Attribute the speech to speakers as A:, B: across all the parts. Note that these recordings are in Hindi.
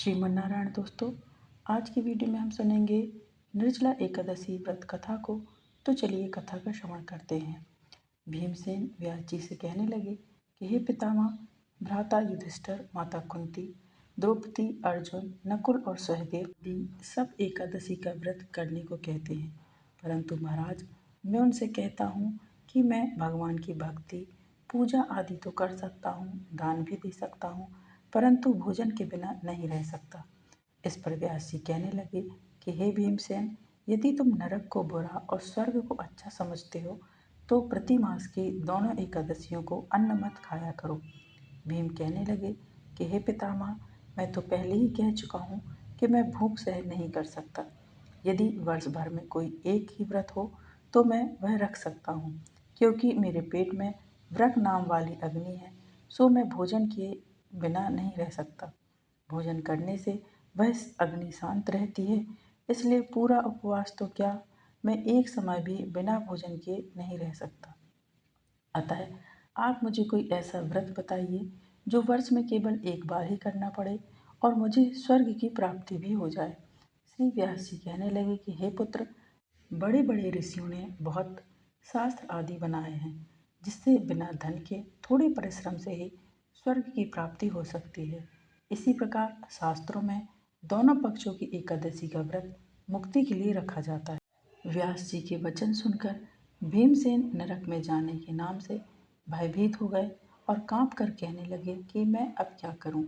A: श्रीमन्नारायण दोस्तों, आज की वीडियो में हम सुनेंगे निर्जला एकादशी व्रत कथा को। तो चलिए कथा का श्रवण करते हैं। भीमसेन व्यास जी से कहने लगे कि हे पितामह, भ्राता युधिष्ठिर, माता कुंती, द्रौपदी, अर्जुन, नकुल और सहदेव आदि सब एकादशी का व्रत करने को कहते हैं, परंतु महाराज मैं उनसे कहता हूँ कि मैं भगवान की भक्ति, पूजा आदि तो कर सकता हूँ, दान भी दे सकता हूँ, परंतु भोजन के बिना नहीं रह सकता। इस पर व्यास जी कहने लगे कि हे भीमसेन, यदि तुम नरक को बुरा और स्वर्ग को अच्छा समझते हो तो प्रति मास की दोनों एकादशियों को अन्न मत खाया करो। भीम कहने लगे कि हे पितामह, मैं तो पहले ही कह चुका हूँ कि मैं भूख सहन नहीं कर सकता। यदि वर्ष भर में कोई एक ही व्रत हो तो मैं वह रख सकता हूँ, क्योंकि मेरे पेट में व्रत नाम वाली अग्नि है, सो मैं भोजन किए बिना नहीं रह सकता। भोजन करने से वह अग्नि शांत रहती है, इसलिए पूरा उपवास तो क्या, मैं एक समय भी बिना भोजन किए नहीं रह सकता। अतः आप मुझे कोई ऐसा व्रत बताइए जो वर्ष में केवल एक बार ही करना पड़े और मुझे स्वर्ग की प्राप्ति भी हो जाए। श्री व्यास जी कहने लगे कि हे पुत्र, बड़े बड़े ऋषियों ने बहुत शास्त्र आदि बनाए हैं, जिससे बिना धन के थोड़े परिश्रम से ही स्वर्ग की प्राप्ति हो सकती है। इसी प्रकार शास्त्रों में दोनों पक्षों की एकादशी का व्रत मुक्ति के लिए रखा जाता है। व्यास जी के वचन सुनकर भीमसेन नरक में जाने के नाम से भयभीत हो गए और कांप कर कहने लगे कि मैं अब क्या करूं?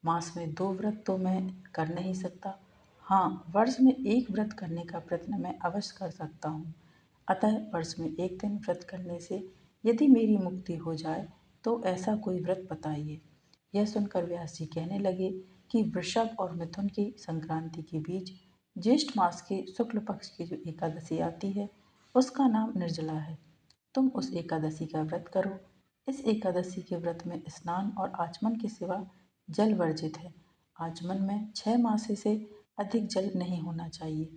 A: मास में 2 व्रत तो मैं कर नहीं सकता। हाँ, वर्ष में एक व्रत करने का प्रयत्न मैं अवश्य कर सकता हूँ। अतः वर्ष में एक दिन व्रत करने से यदि मेरी मुक्ति हो जाए तो ऐसा कोई व्रत बताइए। यह सुनकर व्यास जी कहने लगे कि वृषभ और मिथुन की संक्रांति के बीच ज्येष्ठ मास के शुक्ल पक्ष की जो एकादशी आती है उसका नाम निर्जला है। तुम उस एकादशी का व्रत करो। इस एकादशी के व्रत में स्नान और आचमन के सिवा जल वर्जित है। आचमन में 6 मासे से अधिक जल नहीं होना चाहिए,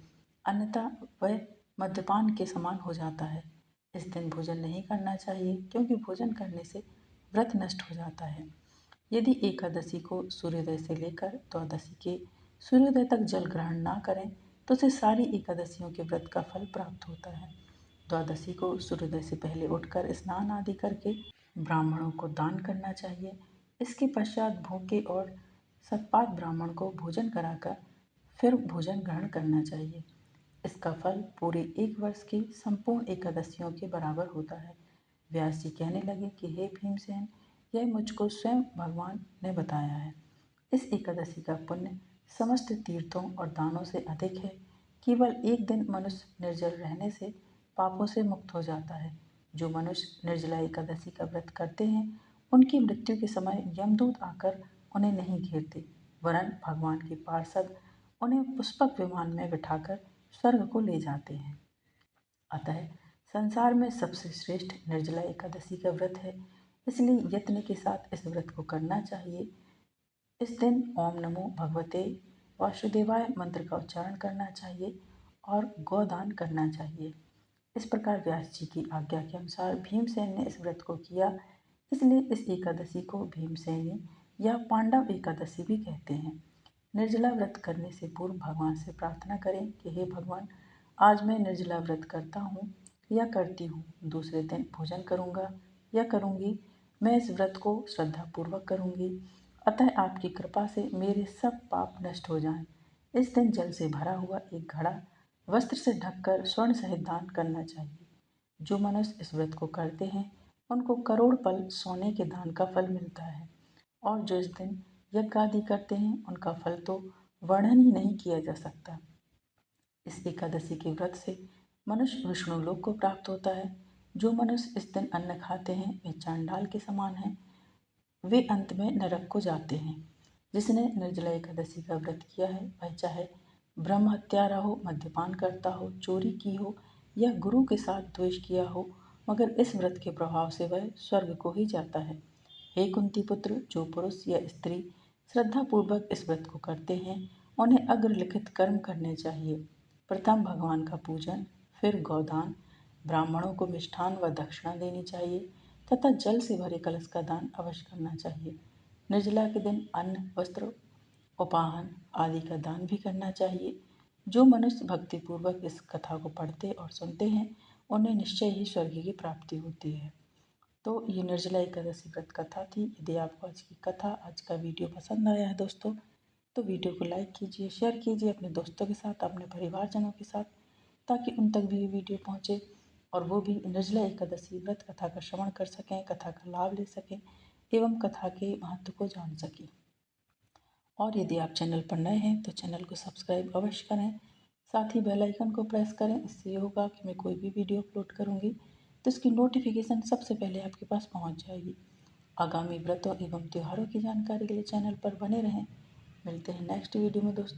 A: अन्यथा वह मद्यपान के समान हो जाता है। इस दिन भोजन नहीं करना चाहिए, क्योंकि भोजन करने से व्रत नष्ट हो जाता है। यदि एकादशी को सूर्योदय से लेकर द्वादशी के सूर्योदय तक जल ग्रहण ना करें तो उसे सारी एकादशियों के व्रत का फल प्राप्त होता है। द्वादशी को सूर्योदय से पहले उठकर स्नान आदि करके ब्राह्मणों को दान करना चाहिए। इसके पश्चात भूखे और सतपात ब्राह्मण को भोजन कराकर फिर भोजन ग्रहण करना चाहिए। इसका फल पूरे एक वर्ष की संपूर्ण एकादशियों के बराबर होता है। व्यास जी कहने लगे कि हे भीमसेन, यह मुझको स्वयं भगवान ने बताया है। इस एकादशी का पुण्य समस्त तीर्थों और दानों से अधिक है। केवल एक दिन मनुष्य निर्जल रहने से पापों से मुक्त हो जाता है। जो मनुष्य निर्जला एकादशी का व्रत करते हैं उनकी मृत्यु के समय यमदूत आकर उन्हें नहीं घेरते, वरन भगवान के पार्षद उन्हें पुष्पक विमान में बिठाकर स्वर्ग को ले जाते हैं। अतः संसार में सबसे श्रेष्ठ निर्जला एकादशी का व्रत है, इसलिए यत्न के साथ इस व्रत को करना चाहिए। इस दिन ओम नमो भगवते वासुदेवाय मंत्र का उच्चारण करना चाहिए और गोदान करना चाहिए। इस प्रकार व्यास जी की आज्ञा के अनुसार भीमसेन ने इस व्रत को किया, इसलिए इस एकादशी को भीमसेनी या पांडव एकादशी भी कहते हैं। निर्जला व्रत करने से पूर्व भगवान से प्रार्थना करें कि हे भगवान, आज मैं निर्जला व्रत करता हूँ या करती हूँ, दूसरे दिन भोजन करूँगा या करूँगी, मैं इस व्रत को श्रद्धापूर्वक करूँगी, अतः आपकी कृपा से मेरे सब पाप नष्ट हो जाएं। इस दिन जल से भरा हुआ एक घड़ा वस्त्र से ढककर स्वर्ण सहित दान करना चाहिए। जो मनुष्य इस व्रत को करते हैं उनको करोड़ पल सोने के दान का फल मिलता है, और जो इस दिन यज्ञ आदि करते हैं उनका फल तो वर्णन ही नहीं किया जा सकता। इस एकादशी के व्रत से मनुष्य विष्णु लोक को प्राप्त होता है। जो मनुष्य इस दिन अन्न खाते हैं वे चांडाल के समान हैं, वे अंत में नरक को जाते हैं। जिसने निर्जला एकादशी का व्रत किया है वह चाहे ब्रह्म हत्यारा हो, मद्यपान करता हो, चोरी की हो या गुरु के साथ द्वेष किया हो, मगर इस व्रत के प्रभाव से वह स्वर्ग को ही जाता है। हे कुंती पुत्र, जो पुरुष या स्त्री श्रद्धापूर्वक इस व्रत को करते हैं उन्हें अग्रलिखित कर्म करने चाहिए। प्रथम भगवान का पूजन, फिर गौदान, ब्राह्मणों को मिष्ठान व दक्षिणा देनी चाहिए तथा जल से भरे कलश का दान अवश्य करना चाहिए। निर्जला के दिन अन्न, वस्त्र उपाहन आदि का दान भी करना चाहिए। जो मनुष्य भक्तिपूर्वक इस कथा को पढ़ते और सुनते हैं उन्हें निश्चय ही स्वर्ग की प्राप्ति होती है। तो ये निर्जला एकादशी व्रत कथा थी। यदि आपको आज की कथा, आज का वीडियो पसंद आया है दोस्तों, तो वीडियो को लाइक कीजिए, शेयर कीजिए अपने दोस्तों के साथ, अपने परिवारजनों के साथ, ताकि उन तक भी ये वीडियो पहुँचे और वो भी निर्जला एकादशी व्रत कथा का श्रवण कर सकें, कथा का लाभ ले सकें एवं कथा के महत्व को जान सकें। और यदि आप चैनल पर नए हैं तो चैनल को सब्सक्राइब अवश्य करें, साथ ही बेल आइकन को प्रेस करें। इससे ये होगा कि मैं कोई भी वीडियो अपलोड करूँगी तो इसकी नोटिफिकेशन सबसे पहले आपके पास पहुँच जाएगी। आगामी व्रतों एवं त्योहारों की जानकारी के लिए चैनल पर बने रहें। मिलते हैं नेक्स्ट वीडियो में दोस्तों।